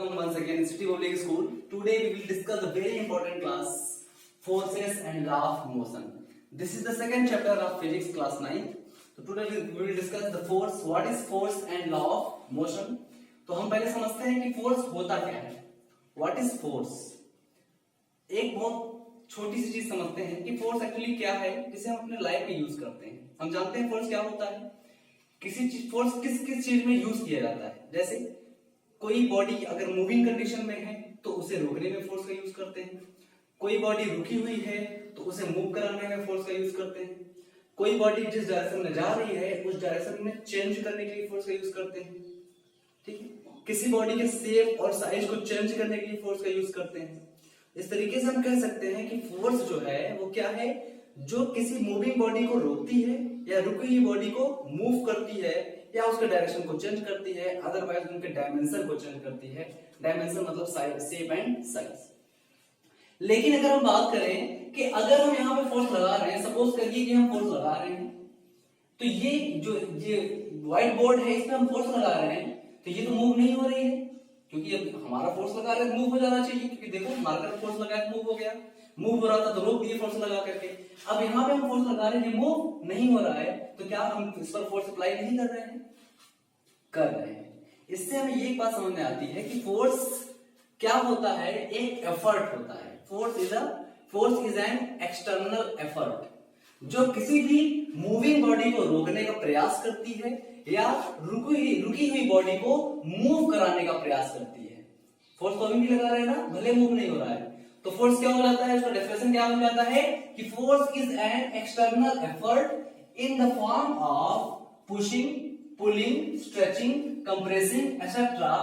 welcome once again in City Public School. Today we will discuss a very important class, forces and law of motion. This is the second chapter of physics class 9. So today we will discuss the force. What is force and law of motion? तो हम पहले समझते हैं कि force होता क्या है. What is force? एक बहुत छोटी सी चीज समझते हैं कि फोर्स एक्चुअली क्या है, जिसे हम अपने लाइफ में यूज करते हैं. हम जानते हैं फोर्स क्या होता है. किसी चीज फोर्स किस किस चीज में यूज किया जाता है. जैसे कोई बॉडी अगर मूविंग कंडीशन में है तो उसे रोकने में फोर्स का यूज करते हैं. कोई बॉडी रुकी हुई है तो उसे मूव कराने में फोर्स का यूज करते हैं. कोई बॉडी जिस डायरेक्शन में जा रही है उस डायरेक्शन में चेंज करने के लिए फोर्स का यूज करते हैं. ठीक है. किसी बॉडी के शेप और साइज को चेंज करने के लिए फोर्स का यूज करते हैं. इस तरीके से हम कह सकते हैं कि फोर्स जो है वो क्या है, जो किसी मूविंग बॉडी को रोकती है या रुकी हुई बॉडी को मूव करती है या उसके डायरेक्शन को चेंज करती है, अदरवाइज उनके डायमेंशन को चेंज करती है. डायमेंशन मतलब साइज, शेप एंड साइज. लेकिन अगर हम बात करें कि अगर हम यहाँ पे फोर्स लगा रहे हैं, सपोज करिए कि हम फोर्स लगा रहे हैं, तो ये व्हाइट बोर्ड है, इसमें हम फोर्स लगा रहे हैं, तो ये तो मूव नहीं हो रही है, क्योंकि अब हमारा फोर्स लगा रहे हैं मूव हो जाना चाहिए, क्योंकि देखो मार्कर फोर्स लगाया मूव हो गया. मूव हो रहा था तो रोक दिए फोर्स लगा करके. अब यहाँ पे हम फोर्स लगा रहे हैं, मूव नहीं हो रहा है, तो क्या हम इस पर फोर्स अप्लाई नहीं कर रहे हैं? कर रहे हैं. इससे हमें ये बात समझ में आती है कि फोर्स क्या होता है, एक एफर्ट होता है. Force is an external effort जो किसी भी मूविंग बॉडी को रोकने का प्रयास करती है या रुकी हुई बॉडी को मूव कराने का प्रयास करती है. फोर्स तो अभी भी लगा रहे हैं ना, भले मूव नहीं हो रहा है. तो फोर्स क्या हो जाता है, उसका डेफिनेशन क्या हो जाता है कि force is an external effort in the form of pushing, pulling, stretching, compressing etcetera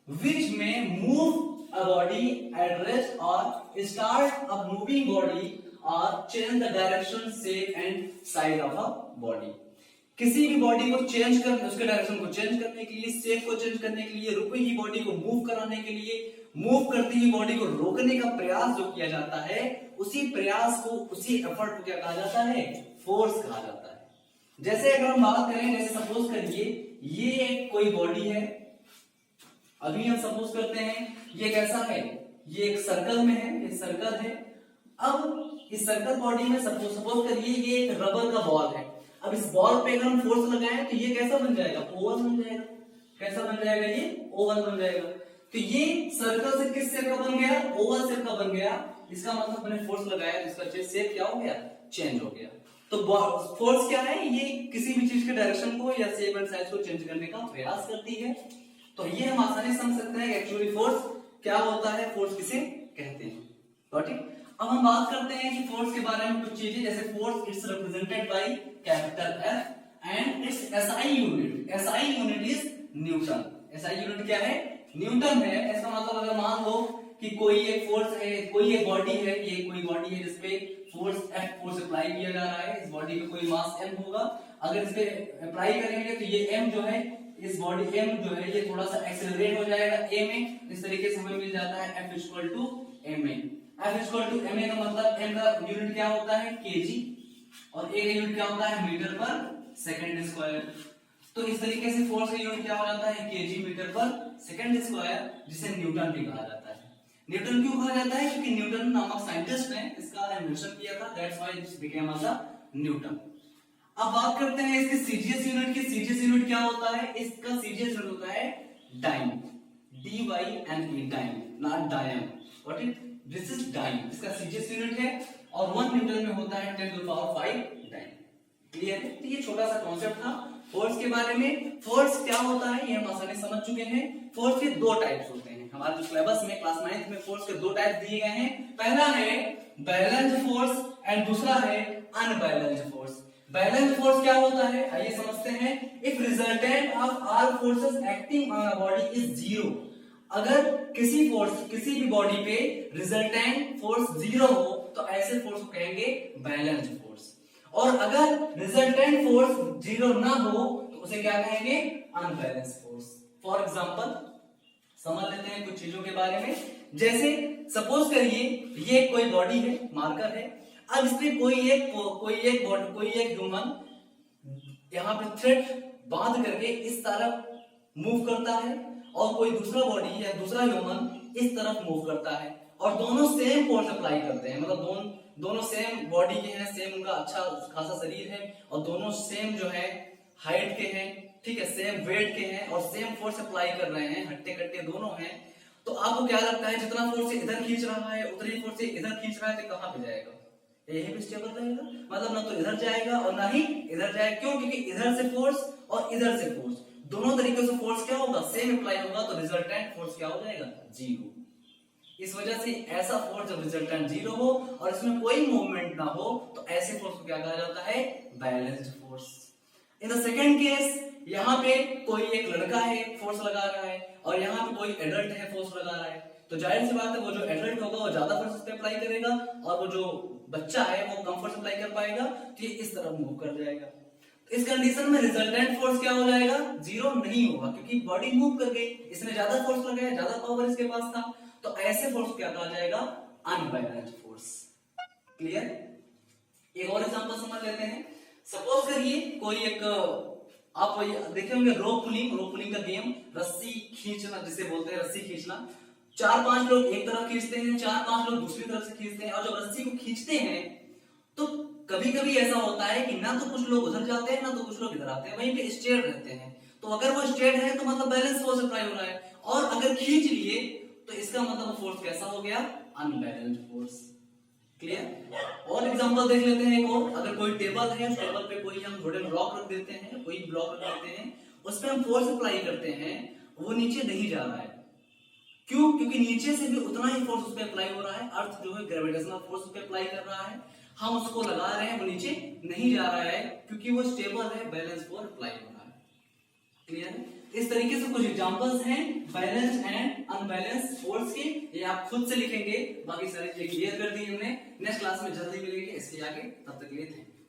which में move a body at rest or start a moving body or change the direction, shape and size of a body. किसी भी body को change कर, उसके direction को change करने के लिए, शेप को चेंज करने के लिए, रुकी हुई बॉडी को मूव कराने के लिए, मूव करती हुई बॉडी को रोकने का प्रयास जो किया जाता है, उसी प्रयास को, उसी एफर्ट को क्या कहा जाता है, फोर्स कहा जाता है. जैसे अगर हम बात करें, जैसे सपोज करिए ये एक कोई बॉडी है. अभी हम सपोज करते हैं ये कैसा है, ये एक सर्कल में है, ये सर्कल है. अब इस सर्कल बॉडी में सपोज करिए ये एक रबर का बॉल है. अब इस बॉल पे अगर हम फोर्स लगाएं तो ये कैसा बन जाएगा, ओवल बन जाएगा. कैसा बन जाएगा, ये ओवल बन जाएगा. तो ये सर्कल से किस शेप का बन गया, ओवल शेप का बन गया. इसका मतलब मैंने फोर्स लगाया, इसका शेप क्या हो गया, चेंज हो गया. तो फोर्स क्या है, ये किसी भी चीज के डायरेक्शन को या शेप एंड साइज को चेंज करने का प्रयास करती है. तो ये हम आसानी से समझ सकते हैं कि एक्चुअली फोर्स क्या होता है, फोर्स किसे कहते हैं. Got it. अब हम बात करते हैं कि फोर्स के बारे में कुछ चीजें. जैसे force it's represented by capital F and it's SI unit. SI unit is Newton. SI unit क्या है, न्यूटन है. इसका मतलब अगर मान लो कि कोई एक फोर्स है, कोई एक बॉडी है, ये कोई बॉडी है जिसपे फोर्स F फोर्स अप्लाई किया जा रहा है. इस बॉडी पे कोई मास M होगा. अगर इस पे अप्लाई करेंगे तो ये M जो है, इस बॉडी M जो है, ये थोड़ा सा एक्सेलरेट हो जाएगा A में. इस तरीके से हमें मिल जाता है F equal to ma. F equal to ma का मतलब M का यूनिट क्या होता है, kg, और A का यूनिट क्या होता है, मीटर पर सेकंड स्क्वायर. तो इस तरीके से फोर्स का यूनिट क्या हो जाता है, kg मीटर पर सेकंड स्क्वायर, जिसे न्यूटन भी कहा जाता है. न्यूटन क्यों कहा जाता है, क्योंकि न्यूटन नामक साइंटिस्ट ने इसका इन्वेंशन किया था. That's why it became as a newton. अब बात करते हैं इसके सीजीएस यूनिट की. सीजीएस यूनिट क्या होता है, इसका सीजीएस यूनिट होता है dyne. DYNE, dyne, not dime. What is this, is dyne. इसका सीजीएस यूनिट है और 1 न्यूटन में होता है 10 टू पावर 5 डाइन. क्लियर है. तो ये छोटा सा कॉन्सेप्ट था फोर्स के बारे में. फोर्स क्या होता है ये हम आसानी समझ चुके हैं. फोर्स के दो टाइप्स होते हैं. हमारे जो सिलेबस में क्लास 9 में फोर्स के दो टाइप दिए गए हैं. पहला है बैलेंस्ड फोर्स एंड दूसरा है अनबैलेंस्ड फोर्स. बैलेंस्ड फोर्स क्या होता है, आइए समझते हैं. If resultant of all forces acting on a body is zero. अगर किसी भी बॉडी पे रिजल्टेंट फोर्स जीरो हो तो ऐसे फोर्स को कहेंगे बैलेंस्ड फोर्स. और अगर रिजल्टेंट फोर्स जीरो ना हो तो उसे क्या कहेंगे, अनबैलेंस्ड फोर्स. फॉर एग्जांपल समझ लेते हैं कुछ चीजों के बारे में. जैसे सपोज करिए ये कोई बॉडी है, मार्कर है. अब इसमें कोई एक ह्यूमन यहाँ पे थ्रेड बांध करके इस तरफ मूव करता है और कोई दूसरा बॉडी या दूसरा ह्यूमन इस तरफ मूव करता है और दोनों सेम फोर्स अप्लाई करते हैं, मतलब दोनों सेम बॉडी के हैं, सेम उनका अच्छा खासा शरीर है और दोनों सेम जो है हाइट के हैं, ठीक है, सेम वेट के हैं और सेम फोर्स अप्लाई कर रहे हैं, हट्टे कट्टे दोनों हैं, तो आपको क्या लगता है जितना फोर्स से इधर खींच रहा है उतनी फोर्स से इधर खींच रहा है तो कहां पे जाएगा? यही भी स्टेबल रहेगा, मतलब ना तो इधर जाएगा और ना ही इधर जाएगा। क्यों? क्योंकि इधर से फोर्स और इधर से फोर्स दोनों तरीके से फोर्स क्या होगा? सेम अप्लाई होगा, तो रिजल्टेंट फोर्स क्या हो जाएगा? जीरो। इस वजह से ऐसा फोर्स जब रिजल्टेंट जीरो हो और इसमें कोई मूवमेंट ना हो तो ऐसे फोर्स को क्या कहा जाता है? Balanced force. In the second case यहाँ पे कोई एक लड़का है फोर्स लगा रहा है और यहाँ पे कोई एडल्ट है फोर्स लगा रहा है, तो जाहिर सी बात है वो जो एडल्ट होगा वो ज्यादा फोर्स पे अप्लाई करेगा और वो जो बच्चा है वो कम फोर्स अप्लाई कर पाएगा, तो ये इस तरफ मूव कर जाएगा। तो इस कंडीशन में रिजल्टेंट फोर्स क्या हो जाएगा? जीरो नहीं होगा, क्योंकि बॉडी मूव कर गई, इसने ज्यादा फोर्स लगाया, ज्यादा पावर इसके पास था, तो ऐसे फोर्स को क्या कहा जाएगा? Unbalanced force. क्लियर? एक और एग्जांपल समझ लेते हैं। सपोज करिए कोई एक, आप देखे होंगे रोप पुलिंग का गेम, रस्सी खींचना जिसे बोलते हैं, रस्सी खींचना। 4-5 लोग एक तरफ खींचते हैं, 4-5 लोग दूसरी तरफ से खींचते हैं और जब रस्सी को खींचते हैं तो कभी कभी ऐसा होता है कि ना तो कुछ लोग उधर जाते हैं ना तो कुछ लोग इधर आते हैं, वहीं पे स्ट्रेट रहते हैं। तो अगर वो स्ट्रेट है तो मतलब बैलेंस फोर्स अप्लाई हो रहा है, और अगर खींच लिए तो इसका मतलब फोर्स कैसा हो गया? Unbalanced force. क्लियर? और एग्जांपल देख लेते हैं एक और। अगर कोई टेबल है, उस टेबल पे कोई हम वुडन ब्लॉक रख देते हैं, कोई ब्लॉक रख देते हैं, उस पे हम फोर्स अप्लाई करते हैं, वो नीचे नहीं जा रहा है। क्यों? क्योंकि नीचे से भी उतना ही फोर्स उस पे अप्लाई हो रहा है, अर्थ जो है ग्रेविटेशनल फोर्स उस पे अप्लाई कर रहा है, हम उसको लगा रहे हैं, वो नीचे नहीं जा रहा है क्योंकि वो स्टेबल है, बैलेंस फोर्स अप्लाई हो रहा है। क्लियर है? इस तरीके से कुछ एग्जांपल्स हैं बैलेंस्ड एंड अनबैलेंस्ड फोर्स के, ये आप खुद से लिखेंगे, बाकी सारी चीजें क्लियर कर दी हमने। नेक्स्ट क्लास में जल्दी मिलेंगे इसके आगे, तब तक के लिए थैंक यू।